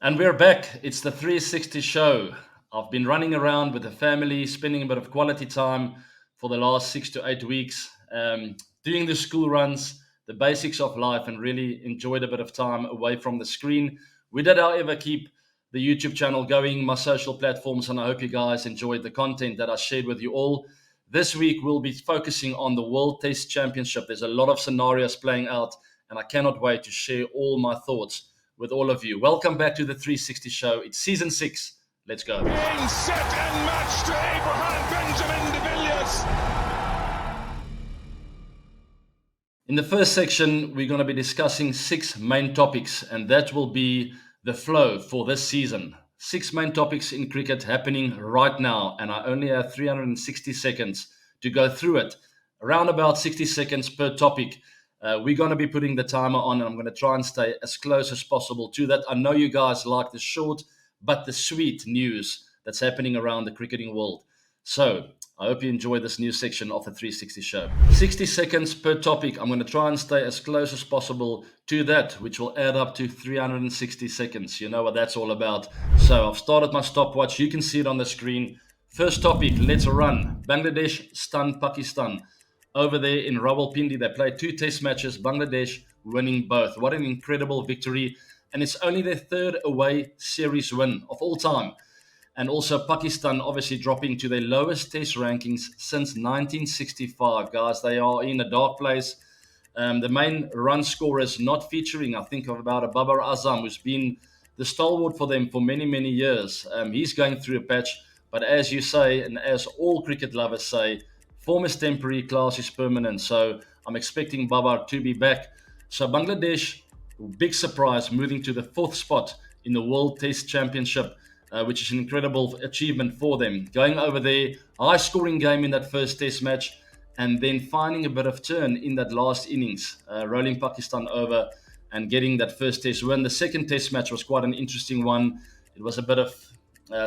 And we're back. It's the 360 show. I've been running around with the family, spending a bit of quality time for the last 6 to 8 weeks, doing the school runs, the basics of life, and really enjoyed a bit of time away from the screen. We did, however, keep the YouTube channel going, my social platforms, and I hope you guys enjoyed the content that I shared with you all. This week, we'll be focusing on the World Test Championship. There's a lot of scenarios playing out, and I cannot wait to share all my thoughts with all of you. Welcome back to the 360 show. It's season 6. Let's go. Being set and matched to Abraham Benjamin de Villiers. In the first section, we're going to be discussing 6 main topics, and that will be the flow for this season. 6 main topics in cricket happening right now, and I only have 360 seconds to go through it. Around about 60 seconds per topic. We're going to be putting the timer on, and I'm going to try and stay as close as possible to that. I know you guys like the short but the sweet news that's happening around the cricketing world. So I hope you enjoy this new section of the 360 show. 60 seconds per topic. I'm going to try and stay as close as possible to that, which will add up to 360 seconds. You know what that's all about. So I've started my stopwatch. You can see it on the screen. First topic, let's run. Bangladesh stunned Pakistan. Over there in Rawalpindi, they played 2 test matches, Bangladesh winning both. What an incredible victory. And it's only their 3rd away series win of all time. And also Pakistan obviously dropping to their lowest test rankings since 1965. Guys, they are in a dark place. The main run scorers not featuring, I think of about Babar Azam, who's been the stalwart for them for many, many years. He's going through a patch. But as you say, and as all cricket lovers say, form is temporary, class is permanent. So I'm expecting Babar to be back. So Bangladesh, big surprise, moving to the 4th spot in the World Test Championship, which is an incredible achievement for them. Going over there, high scoring game in that first test match, and then finding a bit of turn in that last innings, rolling Pakistan over and getting that first test win. The second test match was quite an interesting one. It was a bit of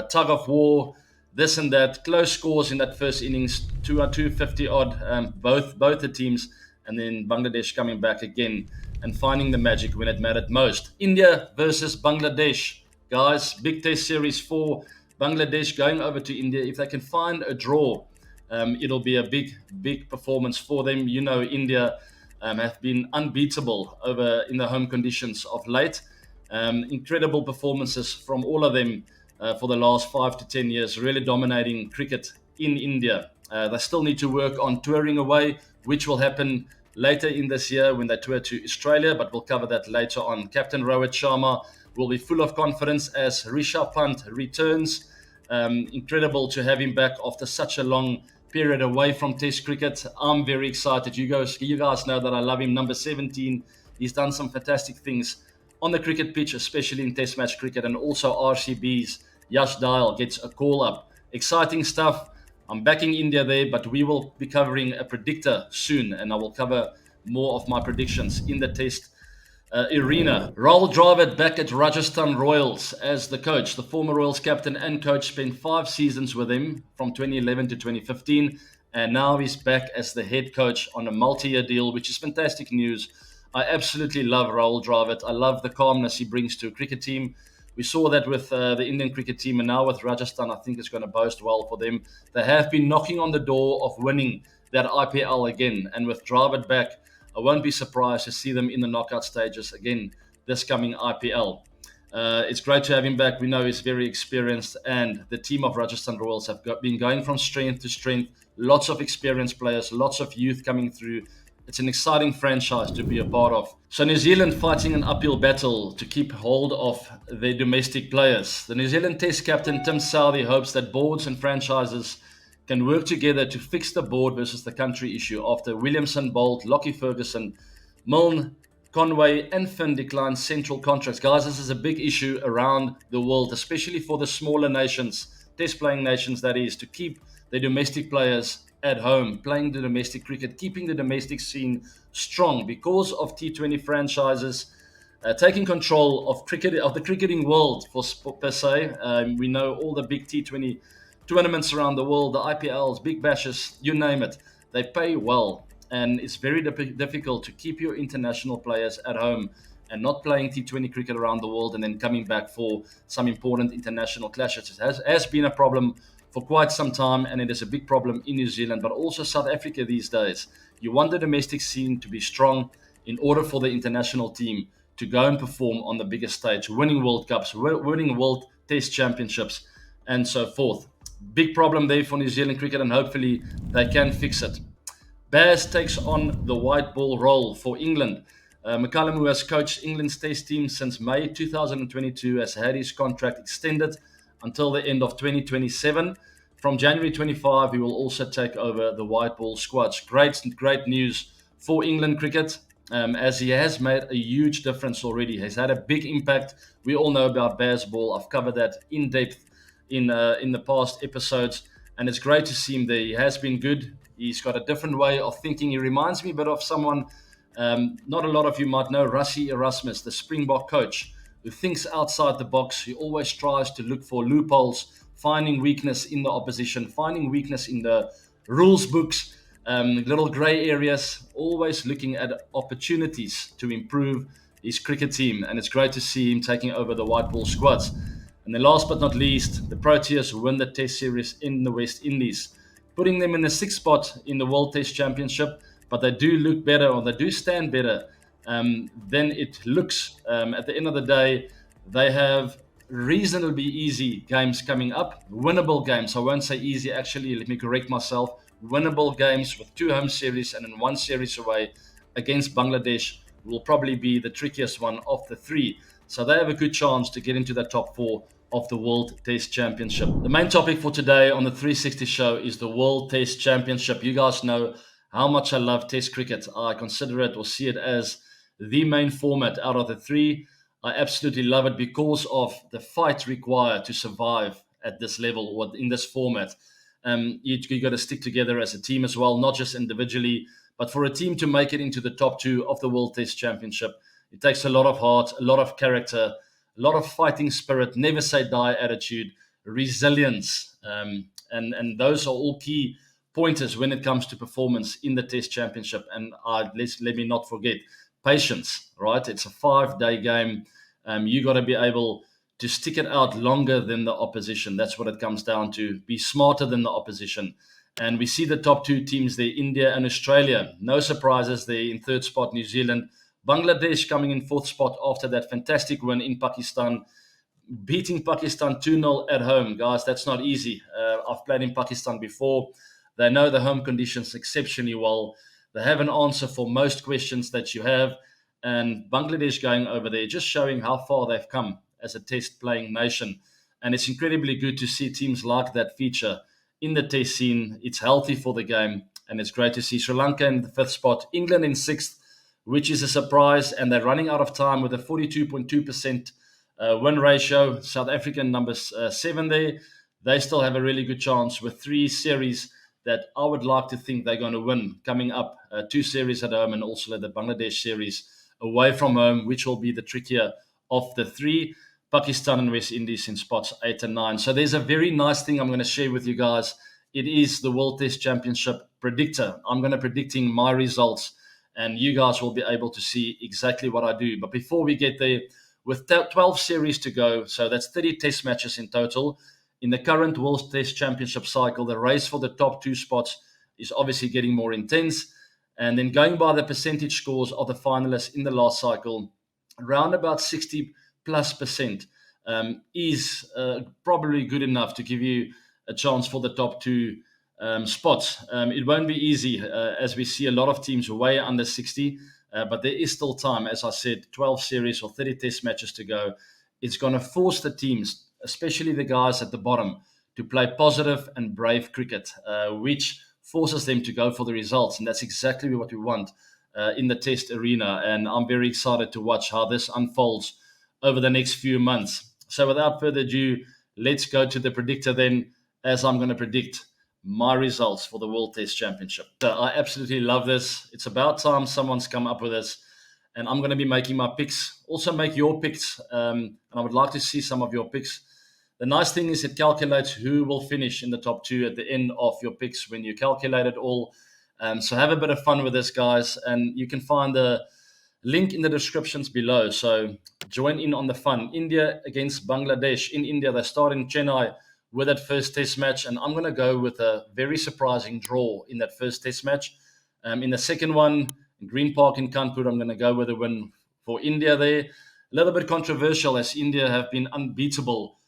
tug of war, this and that, close scores in that first innings, 250 odd, both the teams, and then Bangladesh coming back again and finding the magic when it mattered most. India versus Bangladesh. Guys, big test series for Bangladesh going over to India. If they can find a draw, it'll be a big performance for them. You know, India have been unbeatable over in the home conditions of late. Incredible performances from all of them for the last 5 to 10 years, really dominating cricket in India. They still need to work on touring away, which will happen later in this year when they tour to Australia, but we'll cover that later on. Captain Rohit Sharma will be full of confidence as Rishabh Pant returns. Incredible to have him back after such a long period away from Test cricket. I'm very excited. You guys know that I love him. Number 17. He's done some fantastic things on the cricket pitch, especially in Test match cricket, and also RCB's Yash Dayal gets a call up. Exciting stuff. I'm backing India there, but we will be covering a predictor soon, and I will cover more of my predictions in the Test arena. Rahul Dravid back at Rajasthan Royals as the coach. The former Royals captain and coach spent 5 seasons with him from 2011 to 2015, and now he's back as the head coach on a multi-year deal, which is fantastic news. I absolutely love Rahul Dravid. I love the calmness he brings to a cricket team. We saw that with the Indian cricket team, and now with Rajasthan, I think it's going to boast well for them. They have been knocking on the door of winning that IPL again, and with Dravid back, I won't be surprised to see them in the knockout stages again this coming IPL. It's great to have him back. We know he's very experienced, and the team of Rajasthan Royals have been going from strength to strength. Lots of experienced players, lots of youth coming through. It's an exciting franchise to be a part of. So New Zealand fighting an uphill battle to keep hold of their domestic players. The New Zealand Test captain Tim Southee hopes that boards and franchises can work together to fix the board versus the country issue after Williamson, Bolt, Lockie Ferguson, Milne, Conway and Finn declined central contracts. Guys, this is a big issue around the world, especially for the smaller nations, test playing nations that is, to keep their domestic players at home, playing the domestic cricket, keeping the domestic scene strong because of T20 franchises taking control of the cricketing world per se. We know all the big T20 tournaments around the world, the IPLs, big bashes, you name it. They pay well, and it's very difficult to keep your international players at home and not playing T20 cricket around the world and then coming back for some important international clashes. It has been a problem for quite some time, and it is a big problem in New Zealand, but also South Africa these days. You want the domestic scene to be strong in order for the international team to go and perform on the biggest stage, winning World Cups, winning World Test Championships, and so forth. Big problem there for New Zealand cricket, and hopefully they can fix it. Bears takes on the white ball role for England. McCallum, who has coached England's Test team since May 2022, has had his contract extended until the end of 2027. From January 25, he will also take over the white ball squads. Great news for England cricket, as he has made a huge difference already. He's had a big impact. We all know about Bears ball. I've covered that in depth in the past episodes, and it's great to see him there. He has been good. He's got a different way of thinking. He reminds me a bit of someone, not a lot of you might know, Rassie Erasmus, the Springbok coach, who thinks outside the box. He always tries to look for loopholes, finding weakness in the opposition, finding weakness in the rules books, little grey areas, always looking at opportunities to improve his cricket team. And it's great to see him taking over the white ball squads. And then last but not least, the Proteas win the Test series in the West Indies, putting them in the sixth spot in the World Test Championship. But they do look better, or they do stand better than it looks. At the end of the day, they have reasonably easy games coming up, winnable games. I won't say easy, actually, let me correct myself. Winnable games with 2 home series and then 1 series away against Bangladesh will probably be the trickiest one of the 3. So they have a good chance to get into the top 4 of the World Test Championship. The main topic for today on the 360 show is the World Test Championship. You guys know how much I love Test cricket. I consider it or see it as the main format out of the 3. I absolutely love it because of the fight required to survive at this level or in this format. You got to stick together as a team as well, not just individually, but for a team to make it into the top 2 of the World Test Championship, it takes a lot of heart, a lot of character, a lot of fighting spirit, never say die attitude, resilience. And those are all key pointers when it comes to performance in the Test Championship. And let me not forget, patience, right? It's a 5-day game. You got to be able to stick it out longer than the opposition. That's what it comes down to. Be smarter than the opposition. And we see the top 2 teams there, India and Australia. No surprises there in 3rd spot, New Zealand. Bangladesh coming in 4th spot after that fantastic win in Pakistan, beating Pakistan 2-0 at home. Guys, that's not easy. I've played in Pakistan before. They know the home conditions exceptionally well. They have an answer for most questions that you have. And Bangladesh going over there, just showing how far they've come as a test playing nation. And it's incredibly good to see teams like that feature in the test scene. It's healthy for the game. And it's great to see Sri Lanka in the 5th spot, England in 6th, which is a surprise. And they're running out of time with a 42.2% win ratio. South African number 7 there. They still have a really good chance with 3 series that I would like to think they're going to win coming up. 2 series at home and also the Bangladesh series away from home, which will be the trickier of the 3. Pakistan and West Indies in spots 8 and 9. So there's a very nice thing I'm going to share with you guys. It is the World Test Championship predictor. I'm going to predicting my results, and you guys will be able to see exactly what I do. But before we get there, with 12 series to go, so that's 30 test matches in total. In the current World Test Championship cycle, the race for the top 2 spots is obviously getting more intense. And then going by the percentage scores of the finalists in the last cycle, around about 60+% is probably good enough to give you a chance for the top 2 spots. It won't be easy, as we see a lot of teams way under 60, but there is still time. As I said, 12 series or 30 test matches to go. It's going to force the teams, especially the guys at the bottom, to play positive and brave cricket, which forces them to go for the results. And that's exactly what we want in the test arena. And I'm very excited to watch how this unfolds over the next few months. So without further ado, let's go to the predictor then, as I'm going to predict my results for the World Test Championship. So I absolutely love this. It's about time someone's come up with this. And I'm going to be making my picks. Also make your picks. And I would like to see some of your picks. The nice thing is it calculates who will finish in the top 2 at the end of your picks when you calculate it all. So have a bit of fun with this, guys. And you can find the Link in the descriptions below. So join in on the fun. India against Bangladesh. In India, they start in Chennai with that first test match. And I'm going to go with a very surprising draw in that first test match. In the second one, Green Park in Kanpur, I'm going to go with a win for India there. A little bit controversial as India have been unbeatable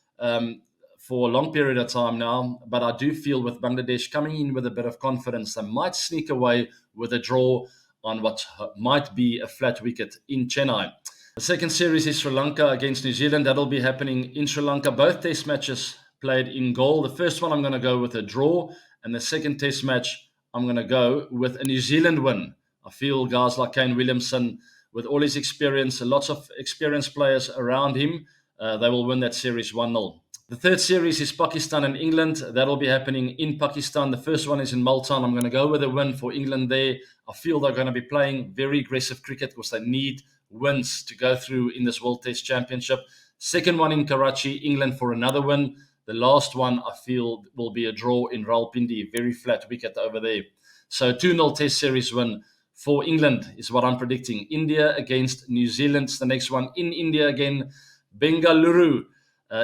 for a long period of time now. But I do feel with Bangladesh coming in with a bit of confidence, they might sneak away with a draw on what might be a flat wicket in Chennai. The second series is Sri Lanka against New Zealand. That'll be happening in Sri Lanka. Both test matches played in Galle. The first one I'm going to go with a draw, and the second test match I'm going to go with a New Zealand win. I feel guys like Kane Williamson, with all his experience, lots of experienced players around him, they will win that series 1-0. The third series is Pakistan and England. That'll be happening in Pakistan. The first one is in Multan. I'm going to go with a win for England there. I feel they're going to be playing very aggressive cricket because they need wins to go through in this World Test Championship. Second one in Karachi, England for another win. The last one, I feel, will be a draw in Rawalpindi. Very flat wicket over there. So 2-0 Test Series win for England is what I'm predicting. India against New Zealand. The next one in India again. Bengaluru.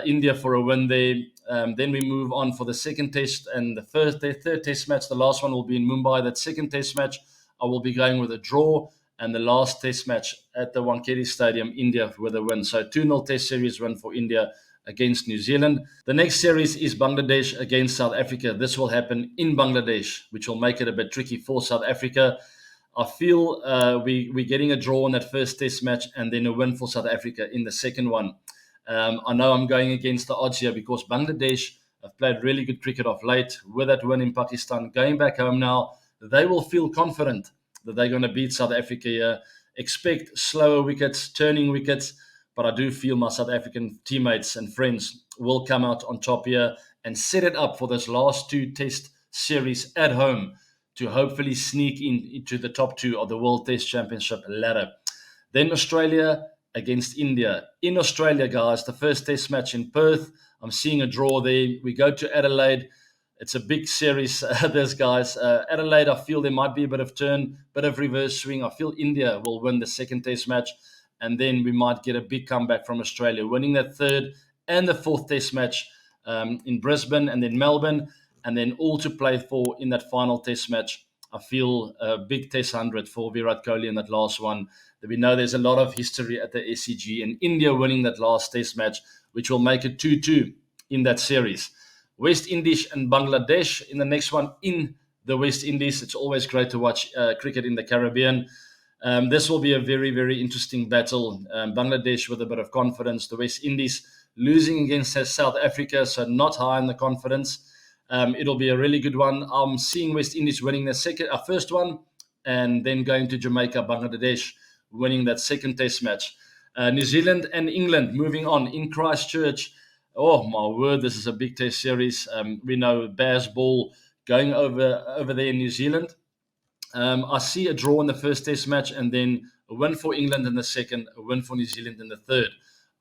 India for a win there. Then we move on for the second test and the third test match. The last one will be in Mumbai. That second test match, I will be going with a draw. And the last test match at the Wankhede Stadium, India with a win. So 2-0 test series win for India against New Zealand. The next series is Bangladesh against South Africa. This will happen in Bangladesh, which will make it a bit tricky for South Africa. I feel we're getting a draw in that first test match and then a win for South Africa in the second one. I know I'm going against the odds here because Bangladesh have played really good cricket of late with that win in Pakistan. Going back home now, they will feel confident that they're going to beat South Africa here. Expect slower wickets, turning wickets, but I do feel my South African teammates and friends will come out on top here and set it up for this last two test series at home to hopefully sneak into the top two of the World Test Championship ladder. Then Australia against India. In Australia, guys, the first test match in Perth. I'm seeing a draw there. We go to Adelaide. It's a big series, this, guys. Adelaide, I feel there might be a bit of turn, bit of reverse swing. I feel India will win the second test match, and then we might get a big comeback from Australia, winning that third and the fourth test match in Brisbane and then Melbourne, and then all to play for in that final test match. I feel a big test 100 for Virat Kohli in that last one. We know there's a lot of history at the SCG, and India winning that last test match, which will make it 2-2 in that series. West Indies and Bangladesh in the next one in the West Indies. It's always great to watch cricket in the Caribbean. This will be a very, very interesting battle. Bangladesh with a bit of confidence. The West Indies losing against South Africa, so not high in the confidence. It'll be a really good one. I'm seeing West Indies winning the first one, and then going to Jamaica, Bangladesh winning that second test match. New Zealand and England moving on in Christchurch. Oh my word, this is a big test series. We know Bears ball going over there in New Zealand. I see a draw in the first test match and then a win for England in the second, a win for New Zealand in the third.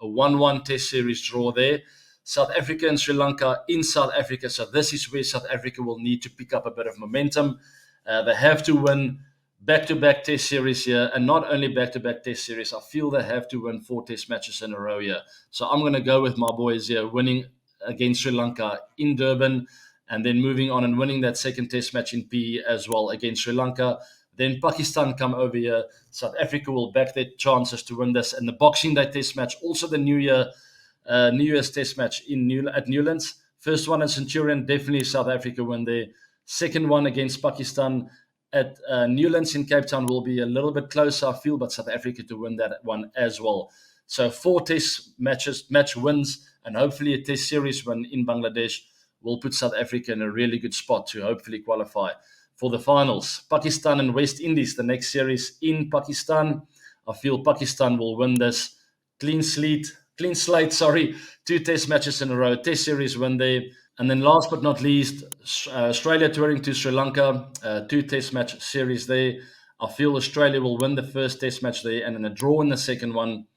A 1-1 test series draw there. South Africa and Sri Lanka in South Africa. So this is where South Africa will need to pick up a bit of momentum. They have to win back-to-back test series here, and not only back-to-back test series, I feel they have to win 4 test matches in a row here. So I'm going to go with my boys here, winning against Sri Lanka in Durban, and then moving on and winning that second test match in PE as well against Sri Lanka. Then Pakistan come over here. South Africa will back their chances to win this. And the Boxing Day test match, also the New Year's test match at Newlands. First one in Centurion, definitely South Africa win there. Second one against Pakistan at Newlands in Cape Town will be a little bit closer, I feel, but South Africa to win that one as well. So 4 test match wins, and hopefully a test series win in Bangladesh will put South Africa in a really good spot to hopefully qualify for the finals. Pakistan and West Indies, the next series in Pakistan. I feel Pakistan will win this. Clean slate, 2 test matches in a row, test series win there. And then last but not least, Australia touring to Sri Lanka, 2 test match series there. I feel Australia will win the first test match there and then a draw in the second one.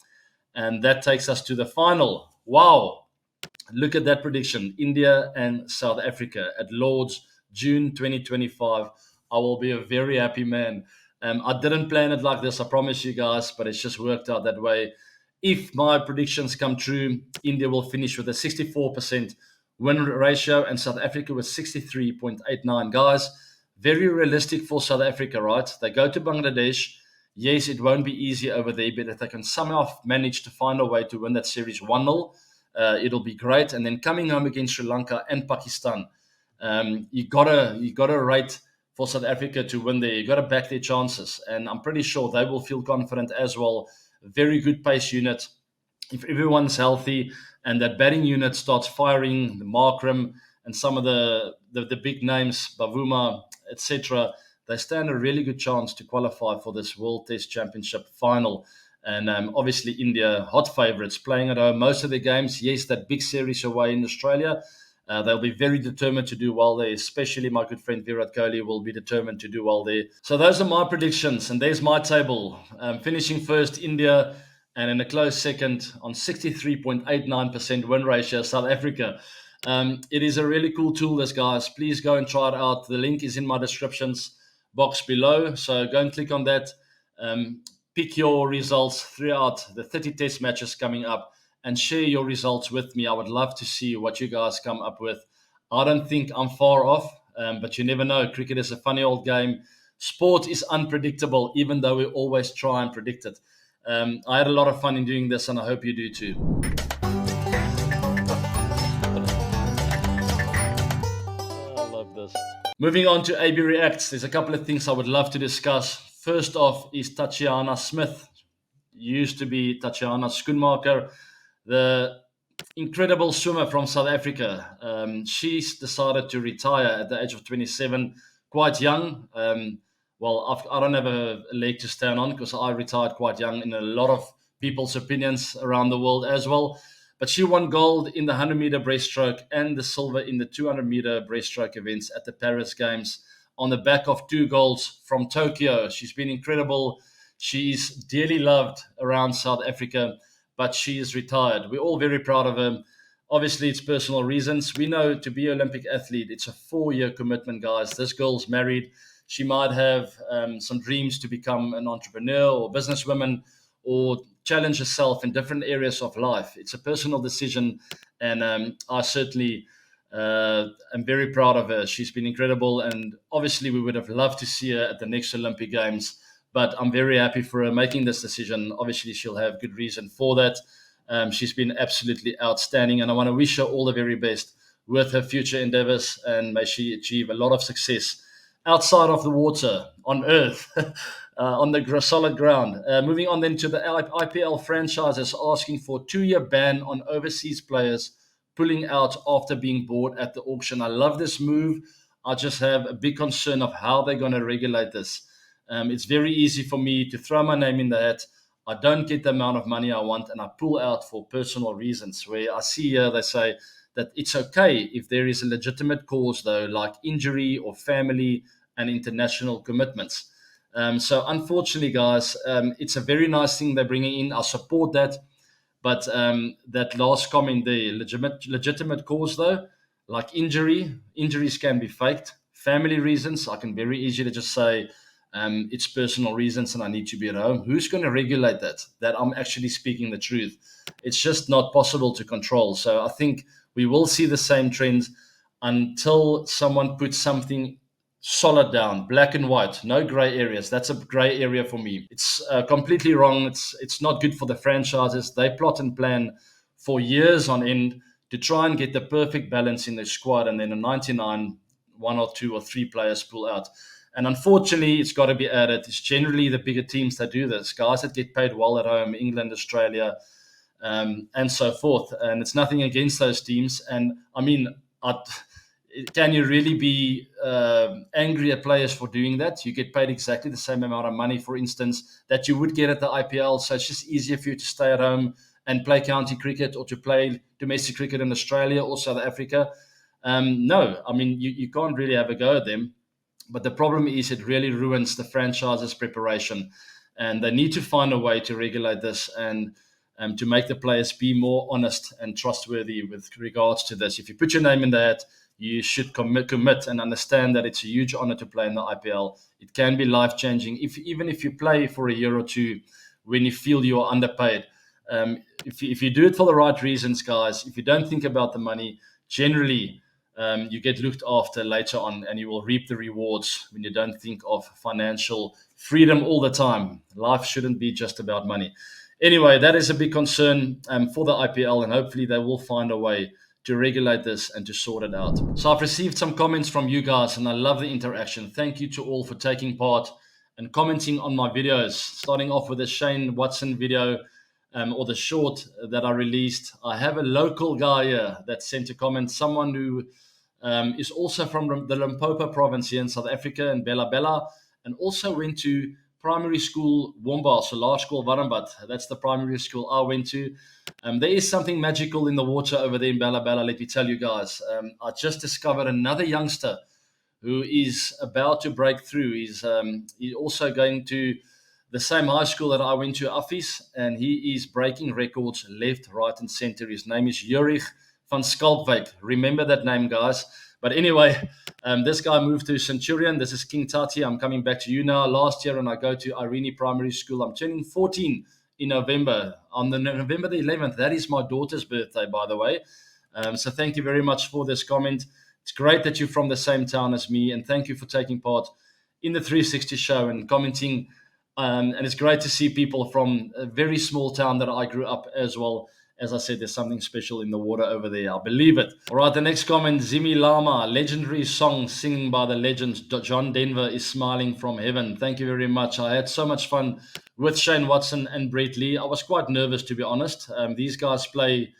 And that takes us to the final. Wow. Look at that prediction. India and South Africa at Lord's, June 2025. I will be a very happy man. I didn't plan it like this, I promise you guys, but it's just worked out that way. If my predictions come true, India will finish with a 64% win ratio and South Africa with 63.89. Guys, very realistic for South Africa, right? They go to Bangladesh. Yes, it won't be easy over there, but if they can somehow manage to find a way to win that series 1-0, it'll be great. And then coming home against Sri Lanka and Pakistan, you gotta rate for South Africa to win there. You got to back their chances, and I'm pretty sure they will feel confident as well. Very good pace unit. If everyone's healthy and that batting unit starts firing, the Markram and some of the big names, Bavuma, etc., they stand a really good chance to qualify for this World Test Championship final. And obviously, India, hot favourites, playing at home most of their games. Yes, that big series away in Australia. They'll be very determined to do well there, especially my good friend Virat Kohli will be determined to do well there. So those are my predictions, and there's my table. Finishing first, India, and in a close second on 63.89% win ratio, South Africa. It is a really cool tool, this, guys. Please go and try it out. The link is in my descriptions box below, so go and click on that. Pick your results throughout the 30 test matches coming up and share your results with me. I would love to see what you guys come up with. I don't think I'm far off, but you never know. Cricket is a funny old game. Sport is unpredictable, even though we always try and predict it. I had a lot of fun in doing this, and I hope you do too. I love this. Moving on to ABReacts, there's a couple of things I would love to discuss. First off is Tatiana Smith. Used to be Tatiana Schoenmaker, the incredible swimmer from South Africa. She's decided to retire at the age of 27, quite young. I don't have a leg to stand on because I retired quite young in a lot of people's opinions around the world as well. But she won gold in the 100-meter breaststroke and the silver in the 200-meter breaststroke events at the Paris Games on the back of 2 golds from Tokyo. She's been incredible. She's dearly loved around South Africa, but she is retired. We're all very proud of her. Obviously, it's personal reasons. We know to be an Olympic athlete, it's a 4-year commitment, guys. This girl's married. She might have some dreams to become an entrepreneur or businesswoman or challenge herself in different areas of life. It's a personal decision, and I certainly am very proud of her. She's been incredible, and obviously we would have loved to see her at the next Olympic Games, but I'm very happy for her making this decision. Obviously, she'll have good reason for that. She's been absolutely outstanding, and I want to wish her all the very best with her future endeavors, and may she achieve a lot of success outside of the water, on earth, on the solid ground. Moving on then to the IPL franchises asking for a 2-year ban on overseas players pulling out after being bought at the auction. I love this move. I just have a big concern of how they're going to regulate this. It's very easy for me to throw my name in the hat. I don't get the amount of money I want, and I pull out for personal reasons. Where I see here, they say that it's okay if there is a legitimate cause, though, like injury or family and international commitments. So unfortunately, guys, it's a very nice thing they're bringing in. I support that. But that last comment there, legitimate cause, though, like injuries can be faked. Family reasons, I can very easily just say it's personal reasons and I need to be at home. Who's going to regulate that? That I'm actually speaking the truth. It's just not possible to control. So I think we will see the same trends until someone puts something solid down, black and white, no gray areas. That's a gray area for me. It's completely wrong. It's not good for the franchises. They plot and plan for years on end to try and get the perfect balance in their squad, and then a 99, 1 or 2 or 3 players pull out. And unfortunately, it's got to be added, it's generally the bigger teams that do this, guys that get paid well at home, England, Australia, and so forth. And it's nothing against those teams. And I mean, can you really be angry at players for doing that? You get paid exactly the same amount of money, for instance, that you would get at the IPL. So it's just easier for you to stay at home and play county cricket or to play domestic cricket in Australia or South Africa. No, I mean, you can't really have a go at them. But the problem is it really ruins the franchise's preparation. And they need to find a way to regulate this and to make the players be more honest and trustworthy with regards to this. If you put your name in the hat, you should commit and understand that it's a huge honor to play in the IPL. It can be life-changing, even if you play for a year or two when you feel you are underpaid. If you do it for the right reasons, guys, if you don't think about the money, generally you get looked after later on, and you will reap the rewards when you don't think of financial freedom all the time. Life shouldn't be just about money. Anyway, that is a big concern for the IPL, and hopefully they will find a way to regulate this and to sort it out. So I've received some comments from you guys, and I love the interaction. Thank you to all for taking part and commenting on my videos. Starting off with the Shane Watson video, or the short that I released. I have a local guy here that sent a comment, someone who is also from the Limpopo province here in South Africa, in Bella Bella, and also went to primary school Womba, so Laerskool School Warmbat. That's the primary school I went to. There is something magical in the water over there in Bella Bella, let me tell you guys. I just discovered another youngster who is about to break through. He's also going to the same high school that I went to, Affis, and he is breaking records left, right, and center. His name is Jurich van Skalkwyk. Remember that name, guys. But anyway, this guy moved to Centurion. This is King Tati. I'm coming back to you now. Last year, when I go to Irene Primary School, I'm turning 14 in November. On the November the 11th, that is my daughter's birthday, by the way. So thank you very much for this comment. It's great that you're from the same town as me, and thank you for taking part in the 360 show and commenting. And it's great to see people from a very small town that I grew up as well. As I said, there's something special in the water over there. I believe it. All right, the next comment, Zimi Lama, legendary song singing by the legends. John Denver is smiling from heaven. Thank you very much. I had so much fun with Shane Watson and Brett Lee. I was quite nervous, to be honest. These guys play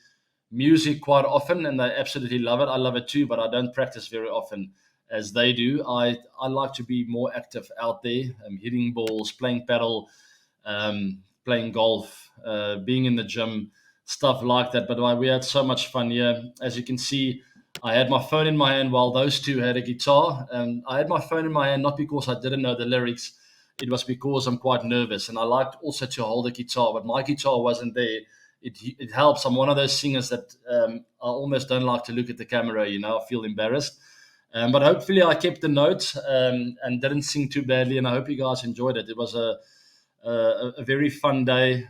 music quite often, and they absolutely love it. I love it too, but I don't practice very often as they do. I like to be more active out there, hitting balls, playing paddle, playing golf, being in the gym, stuff like that. But we had so much fun here. As you can see, I had my phone in my hand while those two had a guitar. I had my phone in my hand not because I didn't know the lyrics. It was because I'm quite nervous, and I liked also to hold a guitar, but my guitar wasn't there. It helps. I'm one of those singers that I almost don't like to look at the camera. I feel embarrassed. But hopefully I kept the notes and didn't sing too badly, and I hope you guys enjoyed it. It was a very fun day.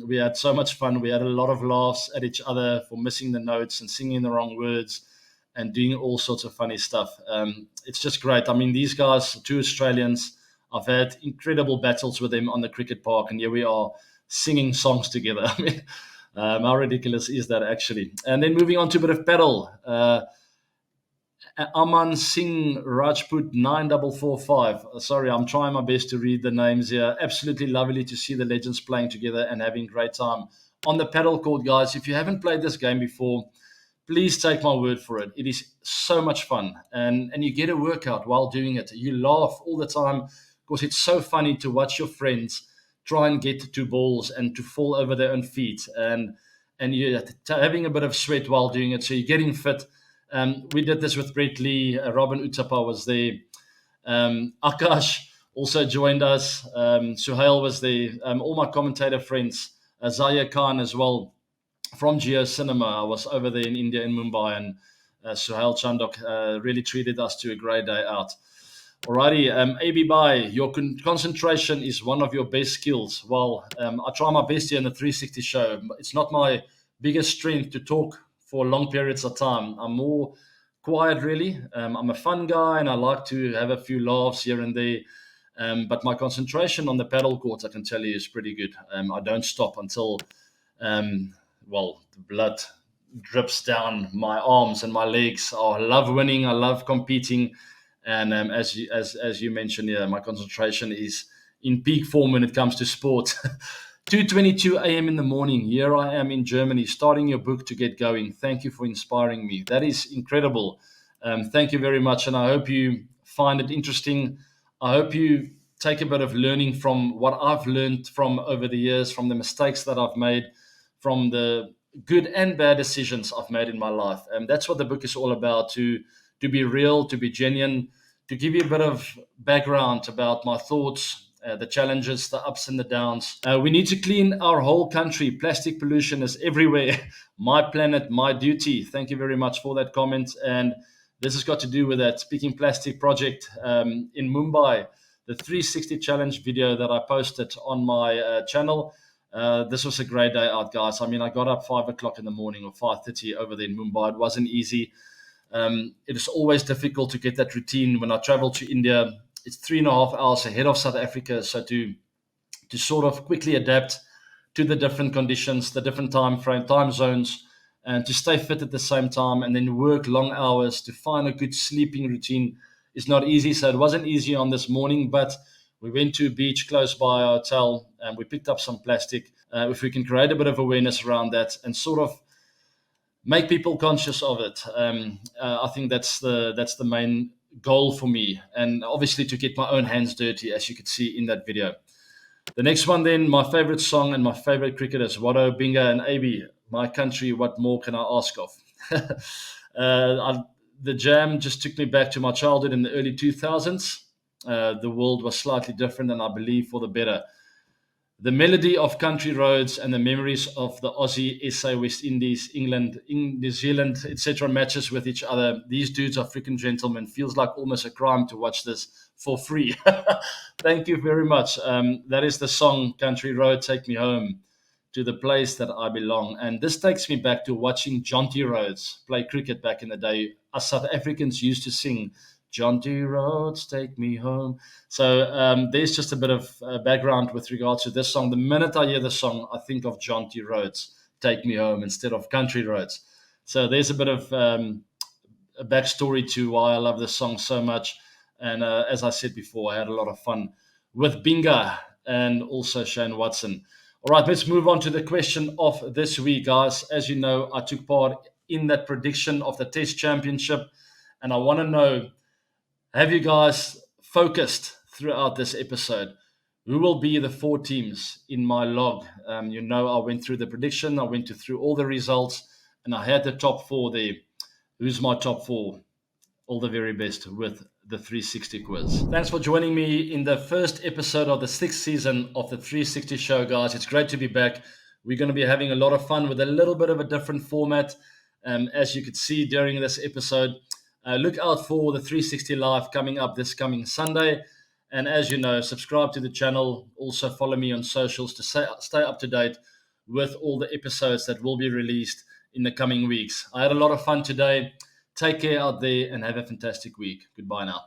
We had so much fun. We had a lot of laughs at each other for missing the notes and singing the wrong words and doing all sorts of funny stuff. It's just great. I mean, these guys, two Australians, I've had incredible battles with them on the cricket park, and here we are singing songs together. I mean, how ridiculous is that, actually? And then moving on to a bit of paddle. Aman Singh Rajput 9445. Sorry, I'm trying my best to read the names here. Absolutely lovely to see the legends playing together and having a great time on the paddle court, guys. If you haven't played this game before, please take my word for it. It is so much fun, and you get a workout while doing it. You laugh all the time because it's so funny to watch your friends try and get to balls and to fall over their own feet, and you're having a bit of sweat while doing it, so you're getting fit. We did this with Brett Lee. Robin Utapa was there. Akash also joined us. Suhail was there. All my commentator friends. Zaya Khan as well from Geo Cinema. I was over there in India, in Mumbai, and Suhail Chandok really treated us to a great day out. Alrighty, AB Bai, your concentration is one of your best skills. Well, I try my best here in the 360 show. It's not my biggest strength to talk for long periods of time. I'm more quiet, really. I'm a fun guy, and I like to have a few laughs here and there. But my concentration on the paddle courts, I can tell you, is pretty good. I don't stop until, the blood drips down my arms and my legs. I love winning. I love competing. And as you mentioned, yeah, my concentration is in peak form when it comes to sport. 2:22 a.m. in the morning. Here I am in Germany, starting your book to get going. Thank you for inspiring me. That is incredible. Thank you very much, and I hope you find it interesting. I hope you take a bit of learning from what I've learned from over the years, from the mistakes that I've made, from the good and bad decisions I've made in my life. And that's what the book is all about, to be real, to be genuine, to give you a bit of background about my thoughts, the challenges, the ups and the downs. We need to clean our whole country. Plastic pollution is everywhere. My planet, my duty. Thank you very much for that comment. And This has got to do with that Speaking Plastic project in Mumbai, the 360 challenge video that I posted on my channel. This was a great day out, guys. I mean, I got up 5 o'clock in the morning or 5:30 over there in Mumbai. It wasn't easy. It is always difficult to get that routine. When I travel to India, it's 3.5 hours ahead of South Africa. So to sort of quickly adapt to the different conditions, the different time zones, and to stay fit at the same time, and then work long hours to find a good sleeping routine is not easy. So it wasn't easy on this morning, but we went to a beach close by our hotel and we picked up some plastic. If we can create a bit of awareness around that and sort of make people conscious of it, I think that's the main goal for me, and obviously to get my own hands dirty, as you could see in that video. The next one, then, my favorite song and my favorite cricketers, Watto, Binga, and AB. My country, what more can I ask of? The jam just took me back to my childhood in the early 2000s. The world was slightly different, and I believe for the better. The melody of country roads and the memories of the Aussie, SA, West Indies, England, New Zealand, etc. matches with each other. These dudes are freaking gentlemen. Feels like almost a crime to watch this for free. Thank you very much. That is the song Country Road, Take Me Home to the Place That I Belong. And this takes me back to watching Jonty Rhodes play cricket back in the day. Us South Africans used to sing, Jonty Rhodes, take me home. So there's just a bit of background with regards to this song. The minute I hear the song, I think of Jonty Rhodes, take me home, instead of Country Roads. So there's a bit of a backstory to why I love this song so much. And as I said before, I had a lot of fun with Binga and also Shane Watson. All right, let's move on to the question of this week, guys. As you know, I took part in that prediction of the Test Championship, and I want to know, have you guys focused throughout this episode? Who will be the 4 teams in my log? You know, I went through the prediction, I went through all the results, and I had the top 4 there. Who's my top 4? All the very best with the 360 quiz. Thanks for joining me in the first episode of the 6th season of the 360 show, guys. It's great to be back. We're going to be having a lot of fun with a little bit of a different format. As you could see during this episode, look out for the 360 Live coming up this coming Sunday. And as you know, subscribe to the channel. Also follow me on socials to stay up to date with all the episodes that will be released in the coming weeks. I had a lot of fun today. Take care out there and have a fantastic week. Goodbye now.